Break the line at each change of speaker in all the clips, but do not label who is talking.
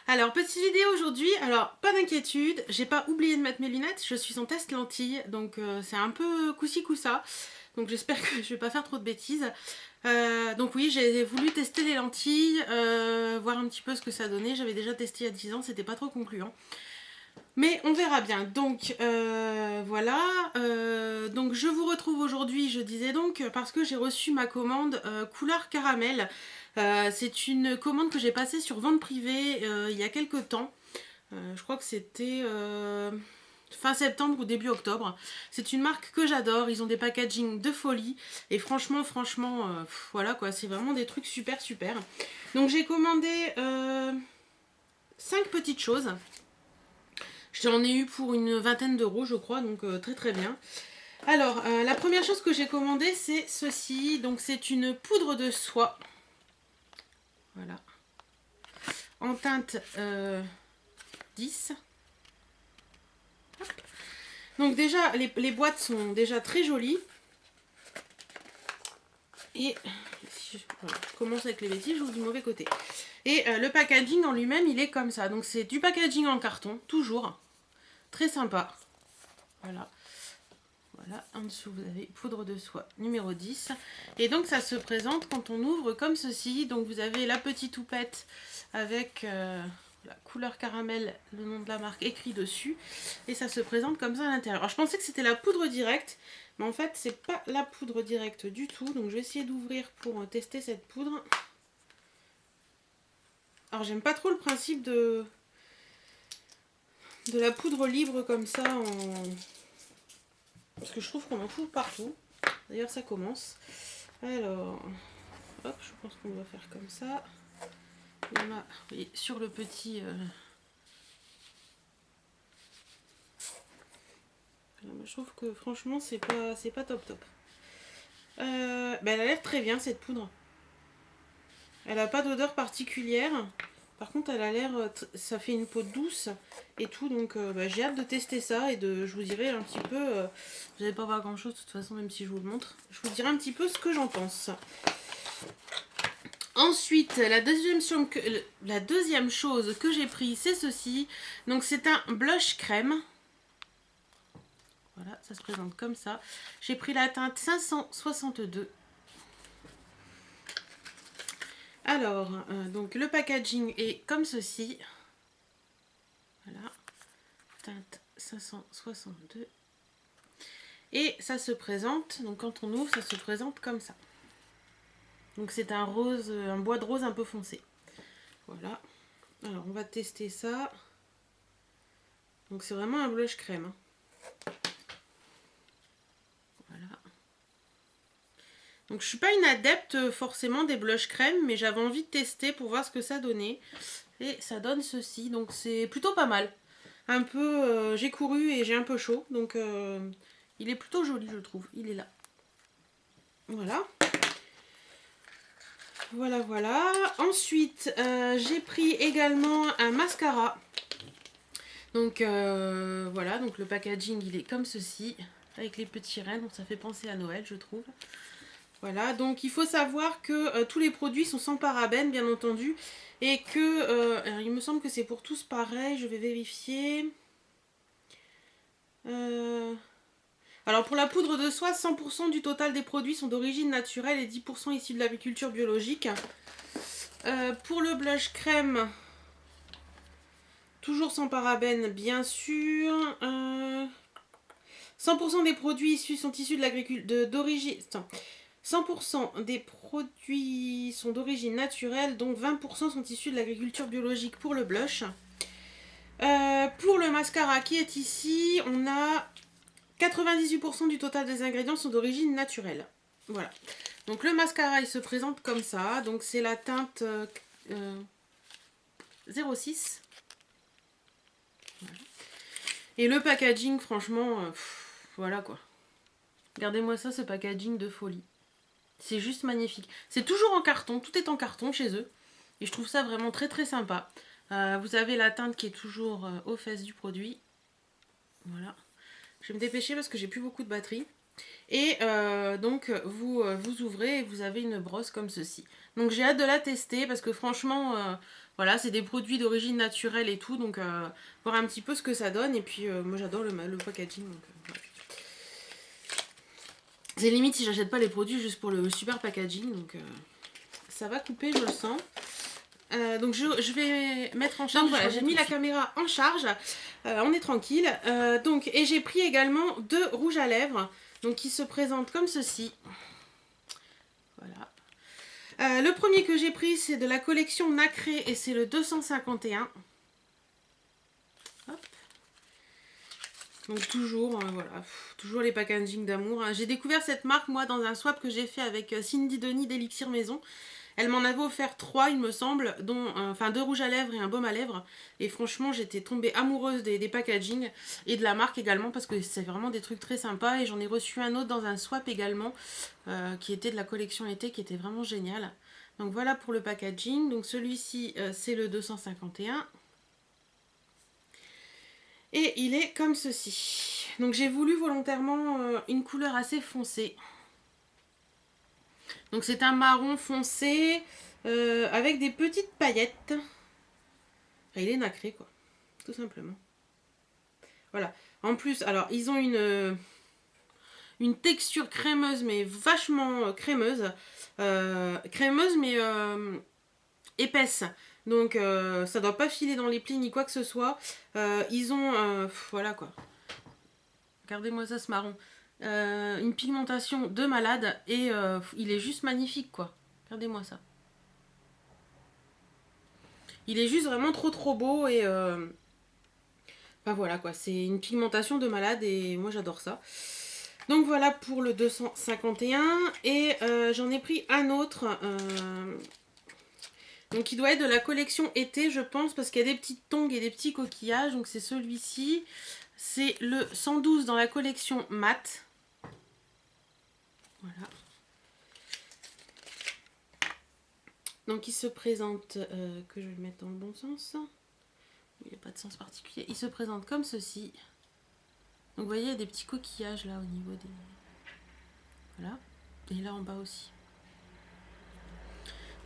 Alors, petite vidéo aujourd'hui. Alors, pas d'inquiétude, j'ai pas oublié de mettre mes lunettes. Je suis en test lentille, donc c'est un peu coup-ci coup-ça. Donc j'espère que je vais pas faire trop de bêtises. Donc oui, j'ai voulu tester les lentilles, voir un petit peu ce que ça donnait. J'avais déjà testé il y a 10 ans, c'était pas trop concluant. Mais on verra bien. Donc voilà. Donc je vous retrouve aujourd'hui, je disais donc, parce que j'ai reçu ma commande couleur caramel. C'est une commande que j'ai passée sur vente privée il y a quelques temps. Je crois que c'était fin septembre ou début octobre. C'est une marque que j'adore. Ils ont des packaging de folie. Et franchement, voilà quoi. C'est vraiment des trucs super, super. Donc j'ai commandé 5 petites choses. J'en ai eu pour une vingtaine d'euros, je crois. Donc très, très bien. Alors, la première chose que j'ai commandé, c'est ceci. Donc c'est une poudre de soie. Voilà. En teinte 10. Hop. Donc déjà, les boîtes sont déjà très jolies. Et si je commence avec les bêtises, je vous du mauvais côté. Et le packaging en lui-même, il est comme ça. Donc c'est du packaging en carton, toujours. Très sympa. Voilà. Voilà, en dessous vous avez poudre de soie numéro 10. Et donc ça se présente quand on ouvre comme ceci. Donc vous avez la petite houppette avec la couleur caramel, le nom de la marque écrit dessus. Et ça se présente comme ça à l'intérieur. Alors je pensais que c'était la poudre directe, mais en fait c'est pas la poudre directe du tout. Donc je vais essayer d'ouvrir pour tester cette poudre. Alors j'aime pas trop le principe de la poudre libre comme ça parce que je trouve qu'on en fout partout. D'ailleurs ça commence. Alors, hop, je pense qu'on va faire comme ça. On a, oui, sur le petit... je trouve que franchement c'est pas top top. Ben, elle a l'air très bien cette poudre. Elle a pas d'odeur particulière. Par contre elle a l'air... ça fait une peau douce et tout. Donc ben, j'ai hâte de tester ça et je vous dirai un petit peu... vous n'allez pas voir grand chose de toute façon même si je vous le montre. Je vous dirai un petit peu ce que j'en pense. Ensuite, la deuxième chose que j'ai pris, c'est ceci. Donc c'est un blush crème. Voilà, ça se présente comme ça. J'ai pris la teinte 562. Alors, donc le packaging est comme ceci. Voilà, teinte 562. Et ça se présente, donc quand on ouvre, ça se présente comme ça. Donc c'est un rose, un bois de rose un peu foncé. Voilà. Alors on va tester ça. Donc c'est vraiment un blush crème. Voilà. Donc je suis pas une adepte forcément des blush crème, mais j'avais envie de tester pour voir ce que ça donnait. Et ça donne ceci, donc c'est plutôt pas mal. Un peu, j'ai couru et j'ai un peu chaud, donc il est plutôt joli je trouve. Il est là. Voilà. Voilà, voilà. Ensuite, j'ai pris également un mascara. Donc voilà, donc le packaging il est comme ceci, avec les petits rennes, donc ça fait penser à Noël je trouve. Voilà, donc il faut savoir que tous les produits sont sans parabènes, bien entendu. Et que, alors, il me semble que c'est pour tous pareil, je vais vérifier. Alors pour la poudre de soie, 100% du total des produits sont d'origine naturelle et 10% issus de l'agriculture biologique. Pour le blush crème, toujours sans parabènes, bien sûr. 100% des produits sont issus de l'agriculture d'origine... 100% des produits sont d'origine naturelle, dont 20% sont issus de l'agriculture biologique pour le blush. Pour le mascara qui est ici, on a 98% du total des ingrédients sont d'origine naturelle. Voilà. Donc le mascara, il se présente comme ça. Donc c'est la teinte 06. Voilà. Et le packaging, franchement, voilà quoi. Regardez-moi ça, ce packaging de folie. C'est juste magnifique. C'est toujours en carton, tout est en carton chez eux. Et je trouve ça vraiment très très sympa. Vous avez la teinte qui est toujours aux fesses du produit. Voilà. Je vais me dépêcher parce que j'ai plus beaucoup de batterie. Et donc vous ouvrez et vous avez une brosse comme ceci. Donc j'ai hâte de la tester parce que franchement Voilà, c'est des produits d'origine naturelle et tout, donc voir un petit peu ce que ça donne. Et puis moi j'adore le packaging. Donc, voilà. C'est limite si j'achète pas les produits juste pour le super packaging, donc ça va couper, je le sens. Donc je vais mettre en charge. Donc voilà, j'ai mis la caméra en charge. On est tranquille. Donc, et j'ai pris également 2 rouges à lèvres, donc qui se présentent comme ceci. Voilà. Le premier que j'ai pris, c'est de la collection Nacré et c'est le 251. Hop. Donc toujours, voilà, toujours les packaging d'amour. J'ai découvert cette marque, moi, dans un swap que j'ai fait avec Cindy Denis d'Elixir Maison. Elle m'en avait offert 3, il me semble, dont enfin 2 rouges à lèvres et un baume à lèvres. Et franchement, j'étais tombée amoureuse des packaging et de la marque également parce que c'est vraiment des trucs très sympas. Et j'en ai reçu un autre dans un swap également qui était de la collection été, qui était vraiment génial. Donc voilà pour le packaging. Donc celui-ci, c'est le 251. Et il est comme ceci. Donc j'ai voulu volontairement une couleur assez foncée. Donc c'est un marron foncé avec des petites paillettes. Enfin, il est nacré quoi, tout simplement. Voilà. En plus, alors ils ont une texture crémeuse, mais vachement crémeuse. Crémeuse mais épaisse. Donc ça doit pas filer dans les plis ni quoi que ce soit. Ils ont, voilà quoi. Regardez-moi ça, ce marron. Une pigmentation de malade et il est juste magnifique quoi. Regardez-moi ça. Il est juste vraiment trop beau et enfin voilà quoi, c'est une pigmentation de malade et moi j'adore ça. Donc voilà pour le 251 et j'en ai pris un autre. Donc il doit être de la collection été je pense parce qu'il y a des petites tongs et des petits coquillages. Donc c'est celui-ci. C'est le 112 dans la collection mat. Voilà. Donc il se présente, que je vais le mettre dans le bon sens. Il n'y a pas de sens particulier. Il se présente comme ceci. Donc vous voyez, il y a des petits coquillages là au niveau des... Voilà. Et là en bas aussi.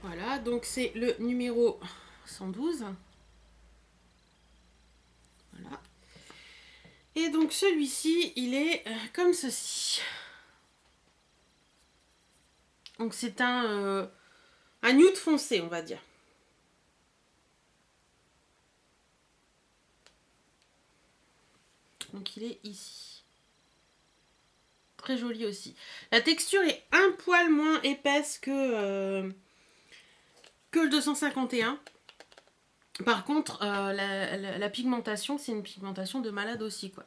Voilà, donc c'est le numéro 112. Voilà. Et donc celui-ci, il est comme ceci. Donc c'est un nude foncé, on va dire. Donc il est ici. Très joli aussi. La texture est un poil moins épaisse que le 251. Par contre, la pigmentation, c'est une pigmentation de malade aussi, quoi.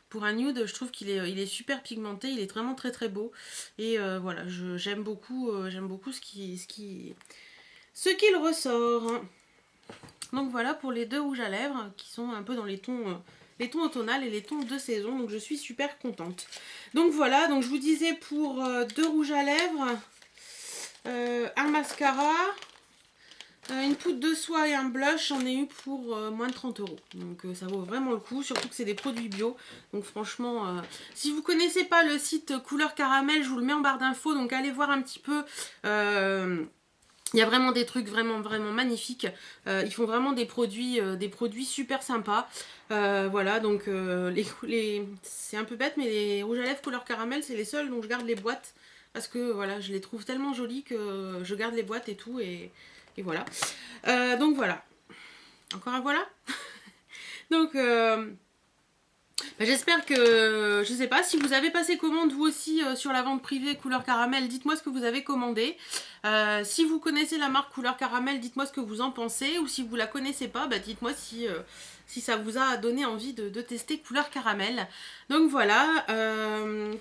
Pour un nude, je trouve qu'il est super pigmenté, il est vraiment très beau. Et voilà, j'aime beaucoup ce qu'il ressort. Donc voilà pour les 2 rouges à lèvres qui sont un peu dans les tons automnales et les tons de saison. Donc je suis super contente. Donc voilà, donc je vous disais pour 2 rouges à lèvres, un mascara, une poudre de soie et un blush, j'en ai eu pour moins de 30 €. Donc ça vaut vraiment le coup, surtout que c'est des produits bio. Donc franchement, si vous connaissez pas le site Couleur Caramel, je vous le mets en barre d'infos. Donc allez voir un petit peu. Il y a vraiment des trucs vraiment magnifiques. Ils font vraiment des produits super sympas. Voilà, donc c'est un peu bête, mais les rouges à lèvres couleur caramel, c'est les seuls dont je garde les boîtes. Parce que voilà, je les trouve tellement jolis que je garde les boîtes et tout. Et voilà. Donc voilà. Encore un voilà. Donc j'espère que, je sais pas, si vous avez passé commande vous aussi sur la vente privée couleur caramel, dites-moi ce que vous avez commandé. Si vous connaissez la marque couleur caramel, dites-moi ce que vous en pensez. Ou si vous la connaissez pas, bah dites-moi si ça vous a donné envie de tester couleur caramel. Donc voilà,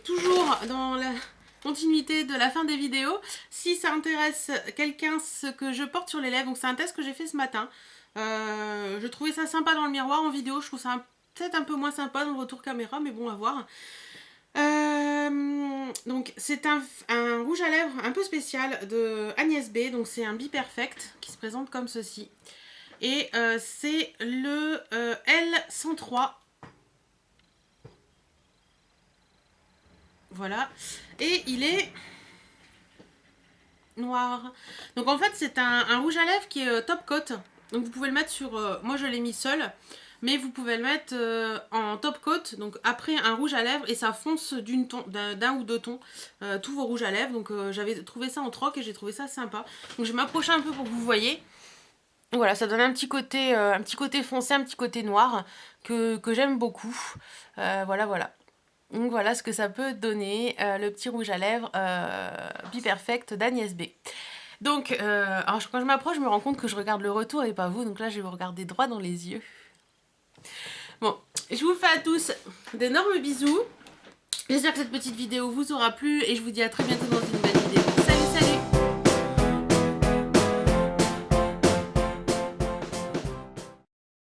toujours dans la continuité de la fin des vidéos. Si ça intéresse quelqu'un ce que je porte sur les lèvres, donc c'est un test que j'ai fait ce matin. Je trouvais ça sympa dans le miroir en vidéo, je trouve ça peut-être un peu moins sympa dans le retour caméra, mais bon, à voir. Donc c'est un rouge à lèvres un peu spécial de Agnès B. Donc c'est un Be Perfect qui se présente comme ceci. Et c'est le L103. Voilà. Et il est noir. Donc en fait c'est un rouge à lèvres qui est top coat. Donc vous pouvez le mettre sur... moi je l'ai mis seul, mais vous pouvez le mettre en top coat, donc après un rouge à lèvres, et ça fonce d'un ou deux tons tous vos rouges à lèvres. Donc j'avais trouvé ça en troc et j'ai trouvé ça sympa. Donc je vais m'approcher un peu pour que vous voyez. Voilà, ça donne un petit côté foncé, un petit côté noir que j'aime beaucoup. Voilà. Donc voilà ce que ça peut donner, le petit rouge à lèvres Be Perfect d'Agnès B. Donc, alors quand je m'approche, je me rends compte que je regarde le retour et pas vous. Donc là, je vais vous regarder droit dans les yeux. Bon, je vous fais à tous d'énormes bisous. J'espère que cette petite vidéo vous aura plu et je vous dis à très bientôt dans une